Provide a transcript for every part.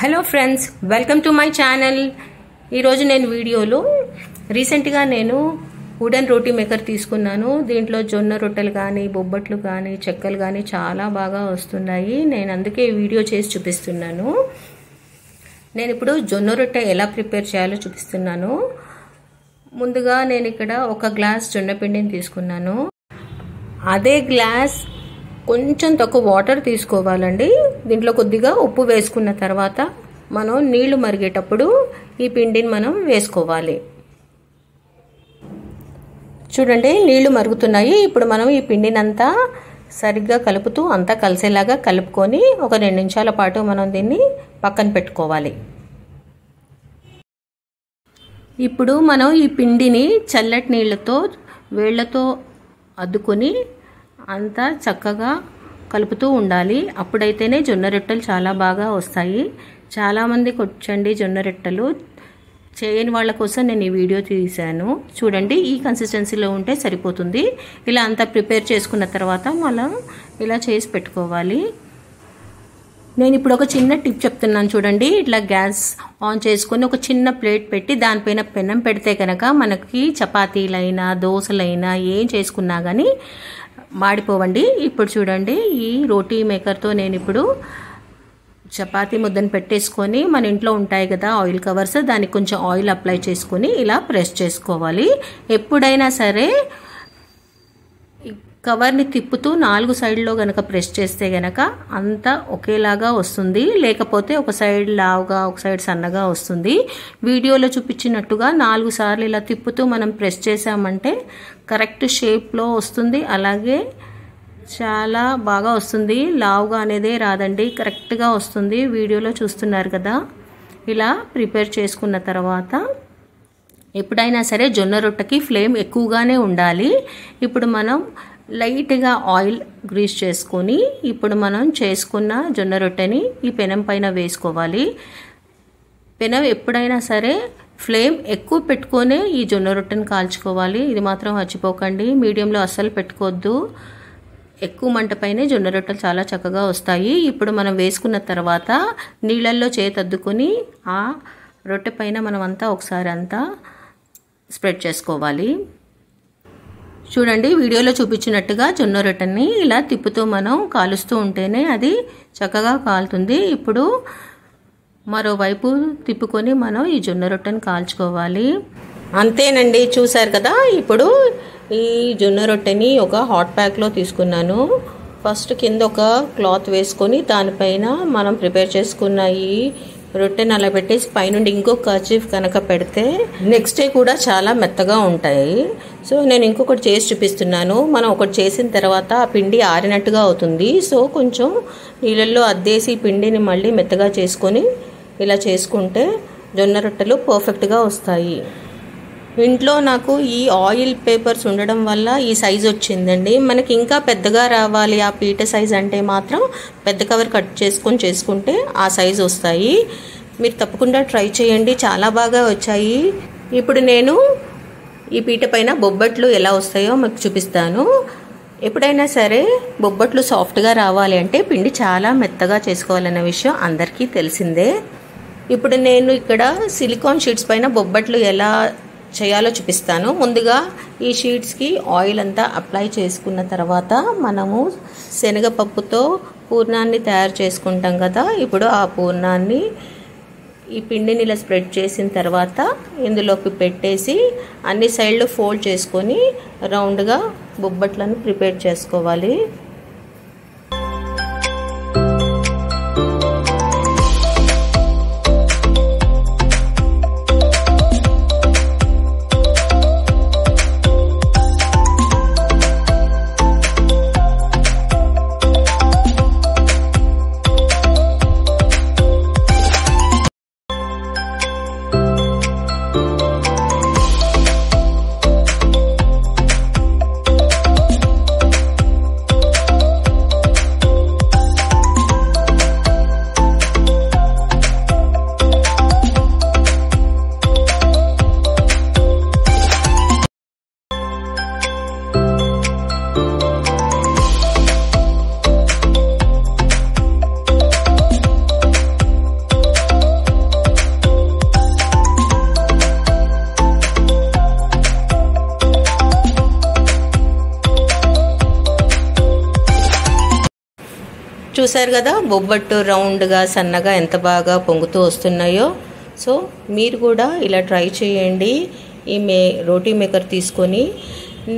Hello friends, welcome to my channel. ఈరోజు నేను వీడియోలో రీసెంట్గా నేను వుడెన్ రోటీ మేకర్ తీసుకున్నాను. దీంట్లో జొన్న రొట్టెలు కానీ బొబ్బట్లు కానీ చెక్కలు కానీ చాలా బాగా వస్తున్నాయి. నేను అందుకే వీడియో చేసి చూపిస్తున్నాను. నేను ఇప్పుడు జొన్న రొట్టె ఎలా ప్రిపేర్ చేయాలో చూపిస్తున్నాను. ముందుగా నేను ఇక్కడ ఒక గ్లాస్ జొన్న పిండిని తీసుకున్నాను. అదే గ్లాస్ కొంచెం తక్కువ వాటర్ తీసుకోవాలండి. దీంట్లో కొద్దిగా ఉప్పు వేసుకున్న తర్వాత మనం నీళ్లు మరిగేటప్పుడు ఈ పిండిని మనం వేసుకోవాలి. చూడండి, నీళ్లు మరుగుతున్నాయి. ఇప్పుడు మనం ఈ పిండిని అంతా సరిగ్గా కలుపుతూ అంతా కలిసేలాగా కలుపుకొని ఒక 2 నిమిషాల పాటు మనం దీన్ని పక్కన పెట్టుకోవాలి. ఇప్పుడు మనం ఈ పిండిని చల్లటి నీళ్ళతో వేళ్లతో అద్దుకొని అంతా చక్కగా కలుపుతూ ఉండాలి. అప్పుడైతేనే జొన్న రొట్టెలు చాలా బాగా వస్తాయి. చాలామందికి వచ్చండి జొన్న రొట్టెలు. చేయని వాళ్ళ కోసం నేను ఈ వీడియో తీశాను. చూడండి, ఈ కన్సిస్టెన్సీలో ఉంటే సరిపోతుంది. ఇలా అంతా ప్రిపేర్ చేసుకున్న తర్వాత మనం ఇలా చేసి పెట్టుకోవాలి. నేను ఇప్పుడు ఒక చిన్న టిప్ చెప్తున్నాను చూడండి. ఇట్లా గ్యాస్ ఆన్ చేసుకొని ఒక చిన్న ప్లేట్ పెట్టి దానిపైన పెనం పెడితే కనుక మనకి చపాతీలైనా దోశలైనా ఏం చేసుకున్నా కానీ మాడిపోవండి. ఇప్పుడు చూడండి, ఈ రోటీ మేకర్తో నేను ఇప్పుడు చపాతీ ముద్దను పెట్టేసుకొని మన ఇంట్లో ఉంటాయి కదా ఆయిల్ కవర్స్, దానికి కొంచెం ఆయిల్ అప్లై చేసుకొని ఇలా ప్రెస్ చేసుకోవాలి. ఎప్పుడైనా సరే కవర్ని తిప్పుతూ 4 సైడ్లో గనక ప్రెస్ చేస్తే గనక అంతా ఒకేలాగా వస్తుంది. లేకపోతే ఒక సైడ్ లావుగా ఒక సైడ్ సన్నగా వస్తుంది. వీడియోలో చూపించినట్టుగా 4 సార్లు ఇలా తిప్పుతూ మనం ప్రెస్ చేసామంటే కరెక్ట్ షేప్లో వస్తుంది. అలాగే చాలా బాగా వస్తుంది. లావుగా అనేదే రాదండి, కరెక్ట్గా వస్తుంది. వీడియోలో చూస్తున్నారు కదా. ఇలా ప్రిపేర్ చేసుకున్న తర్వాత ఎప్పుడైనా సరే జొన్న రొట్టెకి ఫ్లేమ్ ఎక్కువగానే ఉండాలి. ఇప్పుడు మనం లైట్గా ఆయిల్ గ్రీస్ చేసుకొని ఇప్పుడు మనం చేసుకున్న జొన్న రొట్టెని ఈ పెనం పైన వేసుకోవాలి. పెనం ఎప్పుడైనా సరే ఫ్లేమ్ ఎక్కువ పెట్టుకొనే ఈ జొన్న రొట్టెని కాల్చుకోవాలి. ఇది మాత్రం మర్చిపోకండి. మీడియంలో అస్సలు పెట్టుకోవద్దు. ఎక్కువ మంట పైనే జొన్న రొట్టెలు చాలా చక్కగా వస్తాయి. ఇప్పుడు మనం వేసుకున్న తర్వాత నీళ్ళల్లో చేతద్దుకొని ఆ రొట్టె పైన మనం అంతా ఒకసారి అంతా స్ప్రెడ్ చేసుకోవాలి. చూడండి, వీడియోలో చూపించినట్టుగా జొన్న రొట్టెని ఇలా తిప్పుతూ మనం కాలుస్తూ ఉంటేనే అది చక్కగా కాలుతుంది. ఇప్పుడు మరోవైపు తిప్పుకొని మనం ఈ జొన్న రొట్టెని కాల్చుకోవాలి. అంతేనండి, చూసారు కదా. ఇప్పుడు ఈ జొన్న రొట్టెని ఒక హాట్ ప్యాక్లో తీసుకున్నాను. ఫస్ట్ కింద ఒక క్లాత్ వేసుకొని దానిపైన మనం ప్రిపేర్ చేసుకున్న ఈ రొట్టెని అలా పెట్టేసి పైనుండి ఇంకో కర్చీఫ్ కనుక పెడితే నెక్స్ట్ డే కూడా చాలా మెత్తగా ఉంటాయి. సో నేను ఇంకొకటి చేసి చూపిస్తున్నాను. మనం ఒకటి చేసిన తర్వాత ఆ పిండి ఆరినట్టుగా అవుతుంది. సో కొంచెం నీళ్ళల్లో అద్దేసి పిండిని మళ్ళీ మెత్తగా చేసుకొని ఇలా చేసుకుంటే జొన్న రొట్టెలు పర్ఫెక్ట్గా వస్తాయి. ఇంట్లో నాకు ఈ ఆయిల్ పేపర్స్ ఉండడం వల్ల ఈ సైజు వచ్చిందండి. మనకి ఇంకా పెద్దగా రావాలి ఆ పీట సైజ్ అంటే మాత్రం పెద్ద కవర్ కట్ చేసుకొని చేసుకుంటే ఆ సైజు వస్తాయి. మీరు తప్పకుండా ట్రై చేయండి, చాలా బాగా వచ్చాయి. ఇప్పుడు నేను ఈ పీట పైన బొబ్బట్లు ఎలా వస్తాయో మీకు చూపిస్తాను. ఎప్పుడైనా సరే బొబ్బట్లు సాఫ్ట్గా రావాలి అంటే పిండి చాలా మెత్తగా చేసుకోవాలన్న విషయం అందరికీ తెలిసిందే. ఇప్పుడు నేను ఇక్కడ సిలికాన్ షీట్స్ పైన బొబ్బట్లు ఎలా చేయాలో చూపిస్తాను. ముందుగా ఈ షీట్స్కి ఆయిల్ అంతా అప్లై చేసుకున్న తర్వాత మనము శనగపప్పుతో పూర్ణాన్ని తయారు చేసుకుంటాం కదా. ఇప్పుడు ఆ పూర్ణాన్ని ఈ పిండిని ఇలా స్ప్రెడ్ చేసిన తర్వాత ఇందులోకి పెట్టేసి అన్ని సైడ్లు ఫోల్డ్ చేసుకొని రౌండ్గా బొబ్బట్లను ప్రిపేర్ చేసుకోవాలి. చూసారు కదా బొబ్బట్టు రౌండ్గా సన్నగా ఎంత బాగా పొంగుతూ వస్తున్నాయో. సో మీరు కూడా ఇలా ట్రై చేయండి ఈ రోటీ మేకర్ తీసుకొని.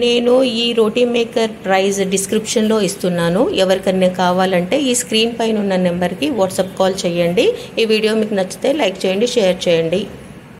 నేను ఈ రోటీ మేకర్ ప్రైస్ డిస్క్రిప్షన్లో ఇస్తున్నాను. ఎవరికైనా కావాలంటే ఈ స్క్రీన్ పైన ఉన్న నెంబర్కి వాట్సాప్ కాల్ చేయండి. ఈ వీడియో మీకు నచ్చితే లైక్ చేయండి, షేర్ చేయండి.